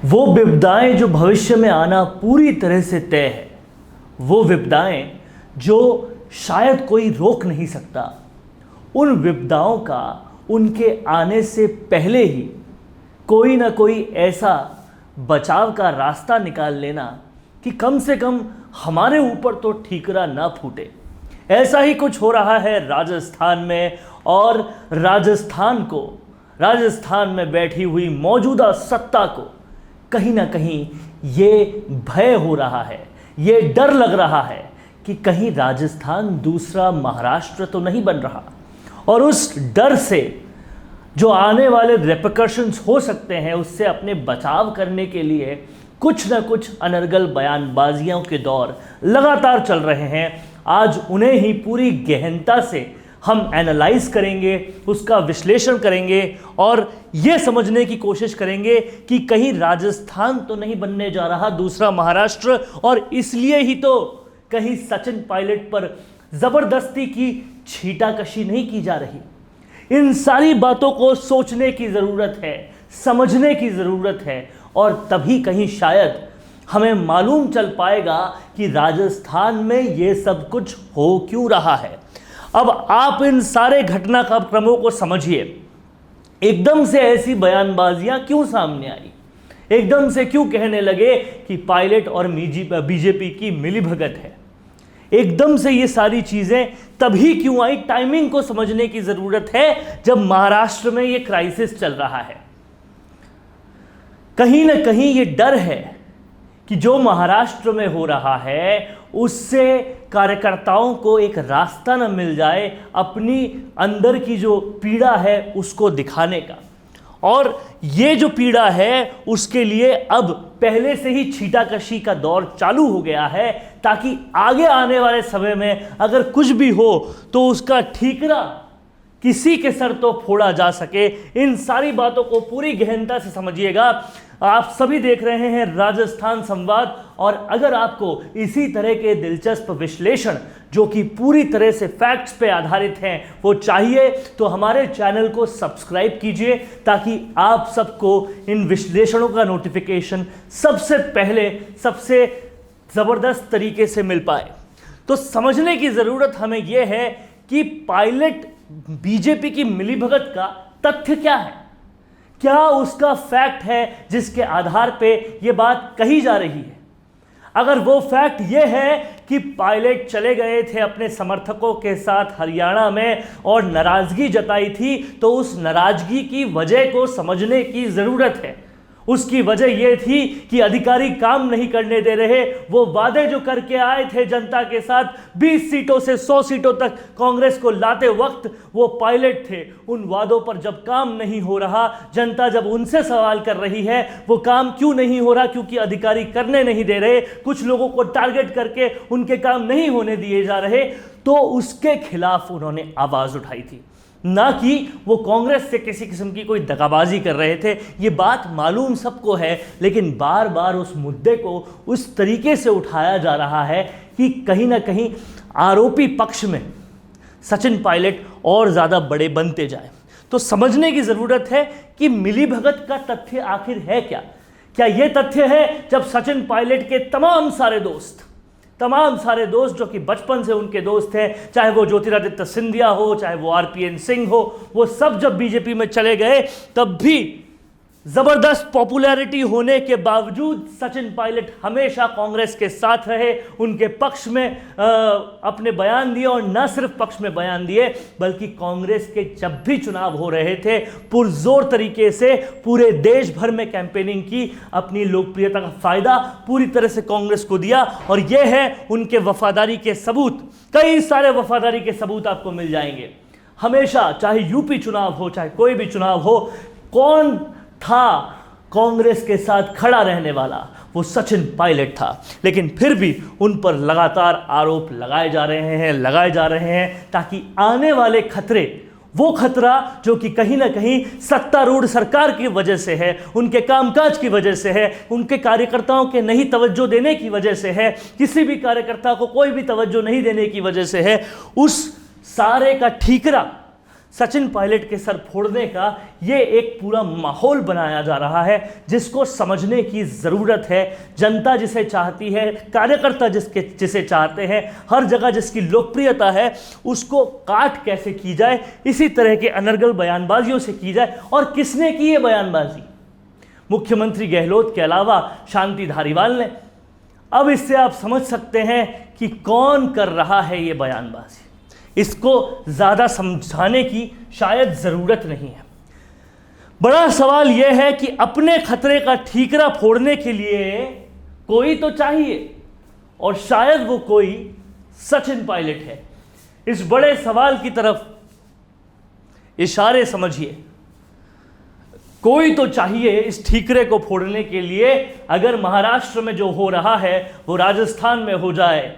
वो विपदाएं जो भविष्य में आना पूरी तरह से तय है, वो विपदाएं जो शायद कोई रोक नहीं सकता, उन विपदाओं का उनके आने से पहले ही कोई ना कोई ऐसा बचाव का रास्ता निकाल लेना कि कम से कम हमारे ऊपर तो ठीकरा ना फूटे। ऐसा ही कुछ हो रहा है राजस्थान में, और राजस्थान में बैठी हुई मौजूदा सत्ता को कहीं ना कहीं ये भय हो रहा है, ये डर लग रहा है कि कहीं राजस्थान दूसरा महाराष्ट्र तो नहीं बन रहा। और उस डर से जो आने वाले रेपरकशंस हो सकते हैं, उससे अपने बचाव करने के लिए कुछ न कुछ अनर्गल बयानबाजियों के दौर लगातार चल रहे हैं। आज उन्हें ही पूरी गहनता से हम एनालाइज करेंगे, उसका विश्लेषण करेंगे और ये समझने की कोशिश करेंगे कि कहीं राजस्थान तो नहीं बनने जा रहा दूसरा महाराष्ट्र, और इसलिए ही तो कहीं सचिन पायलट पर जबरदस्ती की छीटाकशी नहीं की जा रही। इन सारी बातों को सोचने की ज़रूरत है, समझने की ज़रूरत है, और तभी कहीं शायद हमें मालूम चल पाएगा कि राजस्थान में ये सब कुछ हो क्यों रहा है। अब आप इन सारे घटनाक्रमों को समझिए। एकदम से ऐसी बयानबाजियां क्यों सामने आई? एकदम से क्यों कहने लगे कि पायलट और बीजेपी की मिलीभगत है? एकदम से ये सारी चीजें तभी क्यों आई? टाइमिंग को समझने की जरूरत है जब महाराष्ट्र में ये क्राइसिस चल रहा है। कहीं ना कहीं ये डर है कि जो महाराष्ट्र में हो रहा है उससे कार्यकर्ताओं को एक रास्ता न मिल जाए अपनी अंदर की जो पीड़ा है उसको दिखाने का। और ये जो पीड़ा है उसके लिए अब पहले से ही छीटाकशी का दौर चालू हो गया है, ताकि आगे आने वाले समय में अगर कुछ भी हो तो उसका ठीकरा किसी के सर तो फोड़ा जा सके। इन सारी बातों को पूरी गहनता से समझिएगा। आप सभी देख रहे हैं राजस्थान संवाद, और अगर आपको इसी तरह के दिलचस्प विश्लेषण जो कि पूरी तरह से फैक्ट्स पे आधारित हैं वो चाहिए तो हमारे चैनल को सब्सक्राइब कीजिए, ताकि आप सबको इन विश्लेषणों का नोटिफिकेशन सबसे पहले सबसे ज़बरदस्त तरीके से मिल पाए। तो समझने की ज़रूरत हमें यह है कि पायलट बीजेपी की मिलीभगत का तथ्य क्या है, क्या उसका फैक्ट है जिसके आधार पे ये बात कही जा रही है। अगर वो फैक्ट ये है कि पायलट चले गए थे अपने समर्थकों के साथ हरियाणा में और नाराजगी जताई थी, तो उस नाराजगी की वजह को समझने की जरूरत है। उसकी वजह यह थी कि अधिकारी काम नहीं करने दे रहे। वो वादे जो करके आए थे जनता के साथ 20 सीटों से 100 सीटों तक कांग्रेस को लाते वक्त वो पायलट थे। उन वादों पर जब काम नहीं हो रहा, जनता जब उनसे सवाल कर रही है वो काम क्यों नहीं हो रहा, क्योंकि अधिकारी करने नहीं दे रहे, कुछ लोगों को टारगेट करके उनके काम नहीं होने दिए जा रहे, तो उसके खिलाफ उन्होंने आवाज उठाई थी, ना कि वो कांग्रेस से किसी किस्म की कोई दगाबाजी कर रहे थे। ये बात मालूम सबको है, लेकिन बार बार उस मुद्दे को उस तरीके से उठाया जा रहा है कि कहीं ना कहीं आरोपी पक्ष में सचिन पायलट और ज़्यादा बड़े बनते जाए। तो समझने की ज़रूरत है कि मिलीभगत का तथ्य आखिर है क्या। क्या ये तथ्य है जब सचिन पायलट के तमाम सारे दोस्त जो कि बचपन से उनके दोस्त हैं, चाहे वो ज्योतिरादित्य सिंधिया हो, चाहे वो आरपीएन सिंह हो, वो सब जब बीजेपी में चले गए तब भी जबरदस्त पॉपुलैरिटी होने के बावजूद सचिन पायलट हमेशा कांग्रेस के साथ रहे, उनके पक्ष में अपने बयान दिए, और न सिर्फ पक्ष में बयान दिए बल्कि कांग्रेस के जब भी चुनाव हो रहे थे पुरजोर तरीके से पूरे देश भर में कैंपेनिंग की, अपनी लोकप्रियता का फायदा पूरी तरह से कांग्रेस को दिया। और यह है उनके वफादारी के सबूत। कई सारे वफादारी के सबूत आपको मिल जाएंगे। हमेशा, चाहे यूपी चुनाव हो, चाहे कोई भी चुनाव हो, कौन था कांग्रेस के साथ खड़ा रहने वाला? वो सचिन पायलट था। लेकिन फिर भी उन पर लगातार आरोप लगाए जा रहे हैं ताकि आने वाले खतरे, वो खतरा जो कि कहीं ना कहीं सत्तारूढ़ सरकार की वजह से है, उनके कामकाज की वजह से है, उनके कार्यकर्ताओं के नहीं तवज्जो देने की वजह से है, किसी भी कार्यकर्ता को कोई भी तवज्जो नहीं देने की वजह से है, उस सारे का ठीकरा सचिन पायलट के सर फोड़ने का ये एक पूरा माहौल बनाया जा रहा है, जिसको समझने की ज़रूरत है। जनता जिसे चाहती है, कार्यकर्ता जिसे चाहते हैं, हर जगह जिसकी लोकप्रियता है, उसको काट कैसे की जाए, इसी तरह के अनर्गल बयानबाजियों से की जाए। और किसने की ये बयानबाजी? मुख्यमंत्री गहलोत के अलावा शांति धारीवाल ने। अब इससे आप समझ सकते हैं कि कौन कर रहा है ये बयानबाजी। इसको ज़्यादा समझाने की शायद ज़रूरत नहीं है। बड़ा सवाल यह है कि अपने खतरे का ठीकरा फोड़ने के लिए कोई तो चाहिए, और शायद वो कोई सचिन पायलट है। इस बड़े सवाल की तरफ इशारे समझिए। कोई तो चाहिए इस ठीकरे को फोड़ने के लिए। अगर महाराष्ट्र में जो हो रहा है वो राजस्थान में हो जाए,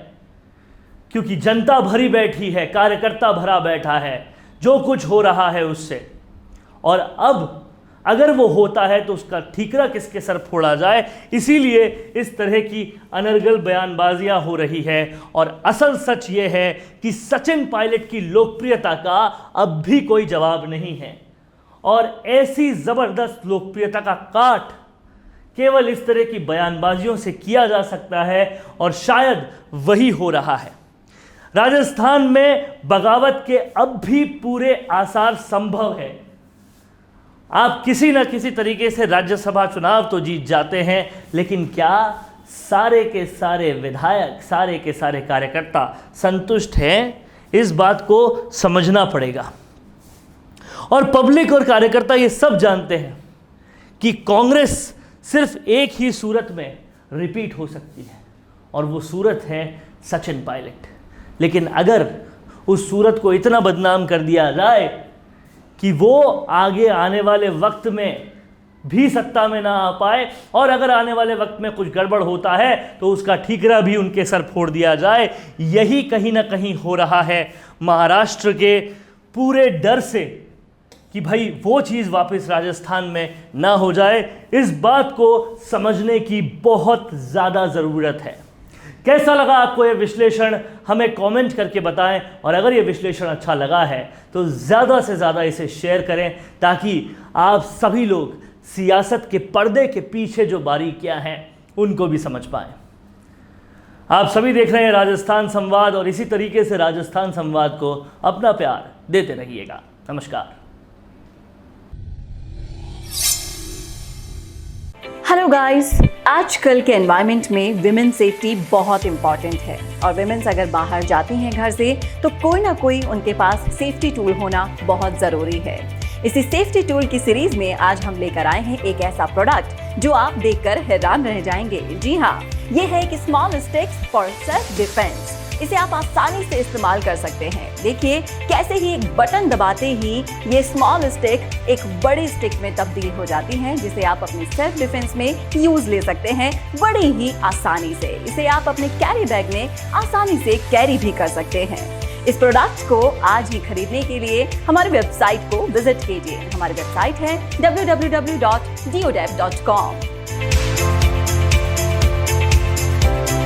क्योंकि जनता भरी बैठी है, कार्यकर्ता भरा बैठा है जो कुछ हो रहा है उससे, और अब अगर वो होता है तो उसका ठीकरा किसके सर फोड़ा जाए, इसीलिए इस तरह की अनर्गल बयानबाजियां हो रही है। और असल सच ये है कि सचिन पायलट की लोकप्रियता का अब भी कोई जवाब नहीं है, और ऐसी ज़बरदस्त लोकप्रियता का काट केवल इस तरह की बयानबाजियों से किया जा सकता है, और शायद वही हो रहा है। राजस्थान में बगावत के अब भी पूरे आसार संभव है। आप किसी न किसी तरीके से राज्यसभा चुनाव तो जीत जाते हैं, लेकिन क्या सारे के सारे विधायक, सारे के सारे कार्यकर्ता संतुष्ट हैं? इस बात को समझना पड़ेगा। और पब्लिक और कार्यकर्ता ये सब जानते हैं कि कांग्रेस सिर्फ एक ही सूरत में रिपीट हो सकती है, और वो सूरत है सचिन पायलट। लेकिन अगर उस सूरत को इतना बदनाम कर दिया जाए कि वो आगे आने वाले वक्त में भी सत्ता में ना आ पाए, और अगर आने वाले वक्त में कुछ गड़बड़ होता है तो उसका ठीकरा भी उनके सर फोड़ दिया जाए, यही कहीं ना कहीं हो रहा है महाराष्ट्र के पूरे डर से कि भाई वो चीज़ वापस राजस्थान में ना हो जाए। इस बात को समझने की बहुत ज़्यादा ज़रूरत है। कैसा लगा आपको ये विश्लेषण? हमें कमेंट करके बताएं, और अगर ये विश्लेषण अच्छा लगा है तो ज़्यादा से ज़्यादा इसे शेयर करें, ताकि आप सभी लोग सियासत के पर्दे के पीछे जो बारीकियां हैं उनको भी समझ पाएं। आप सभी देख रहे हैं राजस्थान संवाद, और इसी तरीके से राजस्थान संवाद को अपना प्यार देते रहिएगा। नमस्कार। हेलो गाइस, आजकल के एनवायरनमेंट में विमेन सेफ्टी बहुत इंपॉर्टेंट है, और विमेन्स अगर बाहर जाती हैं घर से तो कोई ना कोई उनके पास सेफ्टी टूल होना बहुत ज़रूरी है। इसी सेफ्टी टूल की सीरीज में आज हम लेकर आए हैं एक ऐसा प्रोडक्ट जो आप देखकर हैरान रह जाएंगे। जी हाँ, ये है एक small sticks for self defence. इसे आप आसानी से इस्तेमाल कर सकते हैं। देखिए कैसे ही एक बटन दबाते ही ये स्मॉल स्टिक एक बड़ी स्टिक में तब्दील हो जाती है, जिसे आप अपनी सेल्फ डिफेंस में यूज ले सकते हैं बड़ी ही आसानी से। इसे आप अपने कैरी बैग में आसानी से कैरी भी कर सकते हैं। इस प्रोडक्ट को आज ही खरीदने के लिए हमारी वेबसाइट को विजिट कीजिए। हमारी वेबसाइट है www.deodef.com।